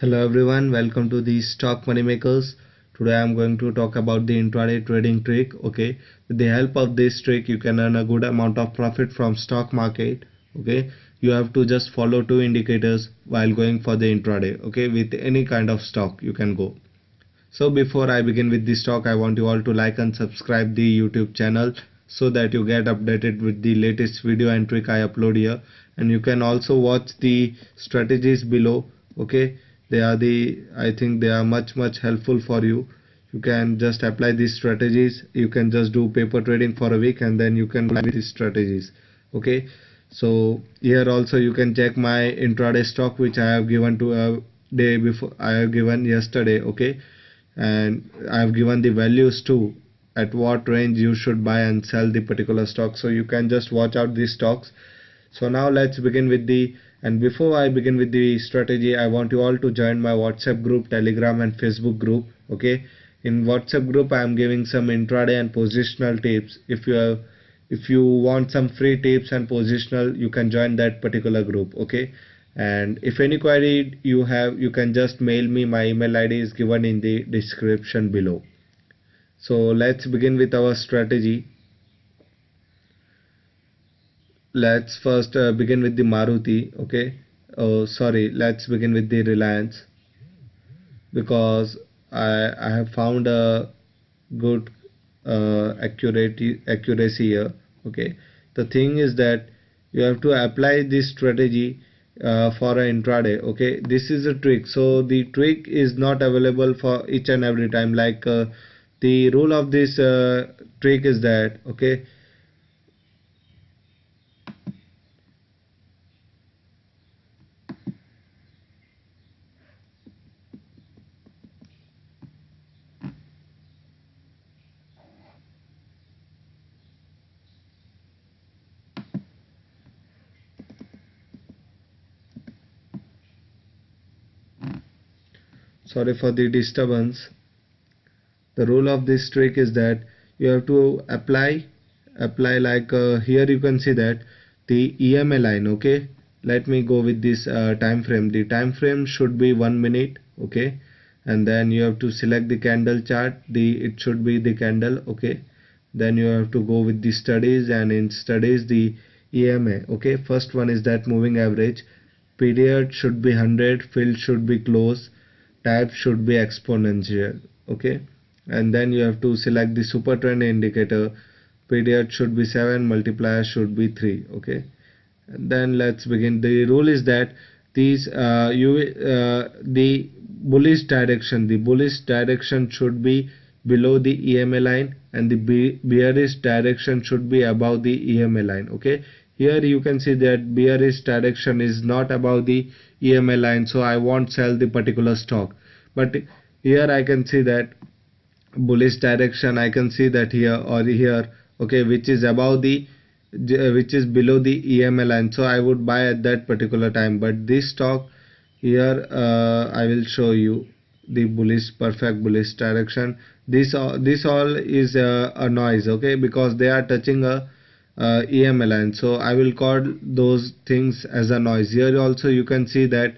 Hello everyone, welcome to the Stock Money Makers. Today I am going to talk about the intraday trading trick. Okay, with the help of this trick you can earn a good amount of profit from stock market. Okay, you have to just follow two indicators while going for the intraday. Okay, with any kind of stock you can go. So before I begin with the stock, I want you all to like and subscribe the YouTube channel so that you get updated with the latest video and trick I upload here. And you can also watch the strategies below. Okay, I think they are much helpful for you. You can just apply these strategies. You can just do paper trading for a week and then you can apply these strategies. Okay, so here also you can check my intraday stock which I have given to a day before. I have given yesterday. Okay, and I've given the values too, at what range you should buy and sell the particular stock, so you can just watch out these stocks. So now let's begin with the and before I begin with the strategy, I want you all to join my WhatsApp group, Telegram and Facebook group. Okay, in WhatsApp group I am giving some intraday and positional tips. If you want some free tips and positional, you can join that particular group. Okay, and if any query you have, you can just mail me. My email ID is given in the description below. So let's begin with our strategy. Let's first begin with the Maruti. Okay, oh sorry, let's begin with the Reliance, because I have found a good accuracy here. Okay, the thing is that you have to apply this strategy for an intraday. Okay, this is a trick, so the trick is not available for each and every time. Like the rule of this trick is that, okay, sorry for the disturbance. The rule of this trick is that you have to apply like here you can see that the EMA line. Okay, let me go with this time frame. The time frame should be 1 minute. Okay, and then you have to select the candle chart. It should be the candle. Okay, then you have to go with the studies, and in studies the EMA. Okay, first one is that moving average. Period should be 100, fill should be close, type should be exponential. Okay, and then you have to select the super trend indicator. Period should be 7, multiplier should be 3. Okay, and then let's begin. The rule is that the bullish direction should be below the EMA line, and the bearish direction should be above the EMA line. Okay, here you can see that bearish direction is not above the EMA line, so I won't sell the particular stock. But here I can see that bullish direction, I can see that here or here. Okay, which is above the which is below the EMA line, so I would buy at that particular time. But this stock here, I will show you the perfect bullish direction. This all is a noise. Okay, because they are touching a EMA line, so I will call those things as a noise. Here also you can see that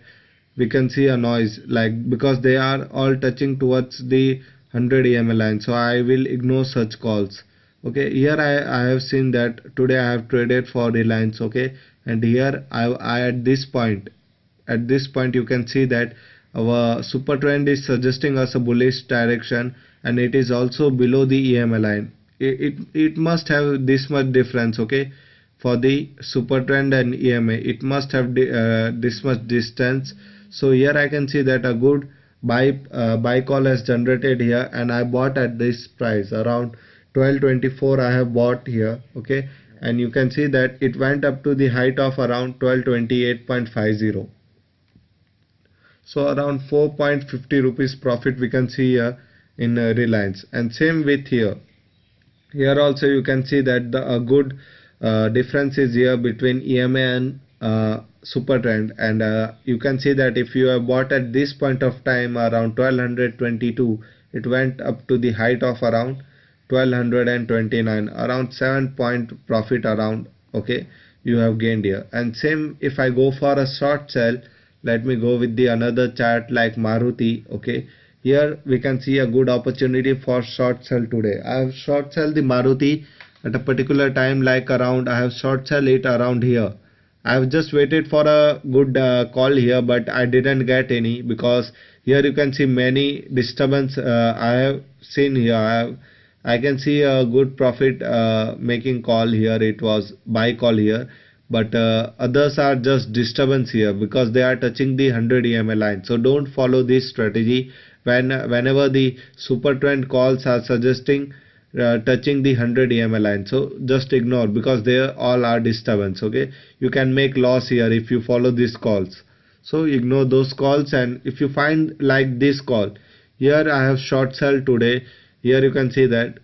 we can see a noise, like, because they are all touching towards the 100 EMA line, so I will ignore such calls. Okay, here I have seen that today I have traded for Reliance. Okay, and here I at this point you can see that our super trend is suggesting us a bullish direction, and it is also below the EMA line. It must have this much difference. Okay, for the super trend and EMA it must have this much distance. So here I can see that a good buy call has generated here, and I bought at this price around 1224. I have bought here. Okay, and you can see that it went up to the height of around 1228.50. So around 4.50 rupees profit we can see here in Reliance. And same with here. Here also you can see that a good difference is here between EMA and super trend, and you can see that if you have bought at this point of time around 1222, it went up to the height of around 1229, around 7 point profit around. Okay, you have gained here. And same if I go for a short sell, let me go with the another chart like Maruti. Okay, here we can see a good opportunity for short sell today. I have short sell the Maruti at a particular time, like around, I have short sell it around here. I have just waited for a good call here, but I didn't get any, because here you can see many disturbance I have seen here. I can see a good profit making call here. It was buy call here, but others are just disturbance here because they are touching the 100 EMA line. So don't follow this strategy. Whenever the super trend calls are suggesting touching the 100 EMA line, so just ignore, because they all are disturbance. Okay, you can make loss here if you follow these calls. So ignore those calls, and if you find like this call, here I have short sell today. Here you can see that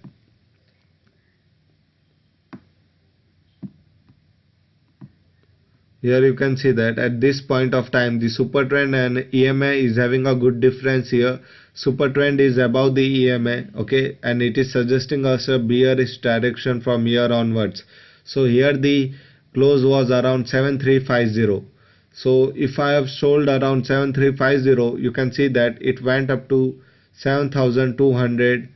here you can see that at this point of time the super trend and EMA is having a good difference here. Super trend is above the EMA, okay, and it is suggesting us a bearish direction from here onwards. So here the close was around 7350. So if I have sold around 7350, you can see that it went up to 7200,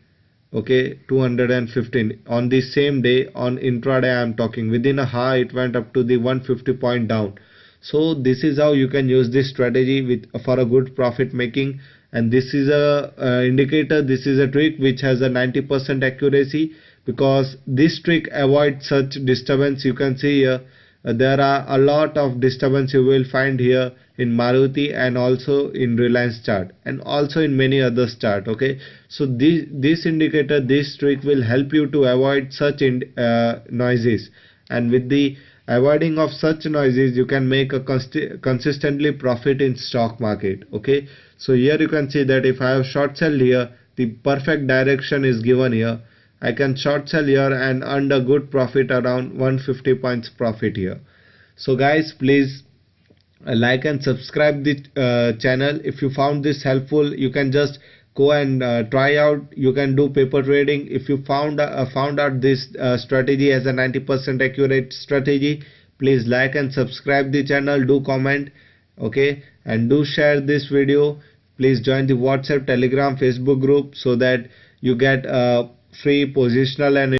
okay, 215 on the same day. On intraday I am talking, within a hour it went up to the 150 point down. So this is how you can use this strategy with for a good profit making. And this is a indicator, this is a trick which has a 90% accuracy, because this trick avoids such disturbance. You can see here there are a lot of disturbance you will find here in Maruti, and also in Reliance chart, and also in many others chart. Okay, so this indicator, this trick will help you to avoid such noises, and with the avoiding of such noises you can make a consistently profit in stock market. Okay, so here you can see that if I have short sell here, the perfect direction is given here. I can short sell here and earn a good profit around 150 points profit here. So guys, please like and subscribe the channel. If you found this helpful, you can just go and try out. You can do paper trading. If you found out this strategy as a 90% accurate strategy, please like and subscribe the channel. Do comment, okay, and do share this video. Please join the WhatsApp, Telegram, Facebook group, so that you get free positional and